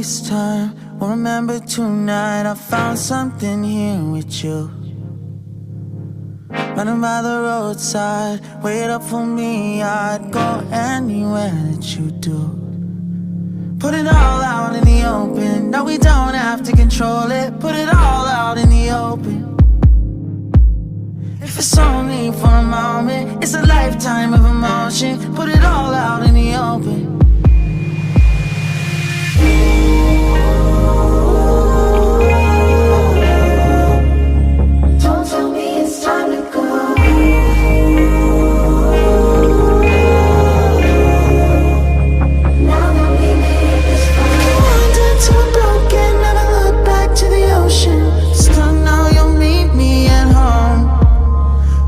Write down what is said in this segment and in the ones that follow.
waste time. Well, remember tonight I found something here with you. Running by the roadside, wait up for me. I'd go anywhere that you do. Put it all out in the open. No, we don't have to control it. Put it all out in the open. If it's only for a moment, it's a lifetime of emotion. Put it all out in the open. Don't tell me it's time to go. Now that we made this far, wandered till I'm broken, never look back to the ocean. Still know you'll meet me at home.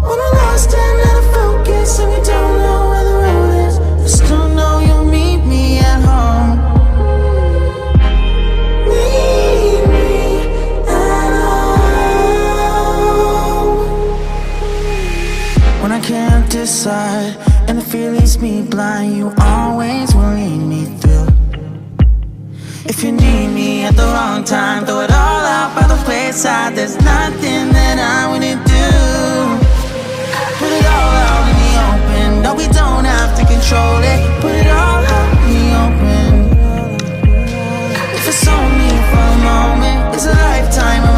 When we're lost and out of focus and we don't know where the road is, I still know you'll meet me at home. Meet me at home. When I can't decide and the fear leaves me blind, you always will lead me through. If you need me at the wrong time, throw it all out by the wayside. There's nothing that I wouldn't do. Put it all out in the open. No, we don't have to control it. Put it all out in the open. If it's only for a moment, it's a lifetime of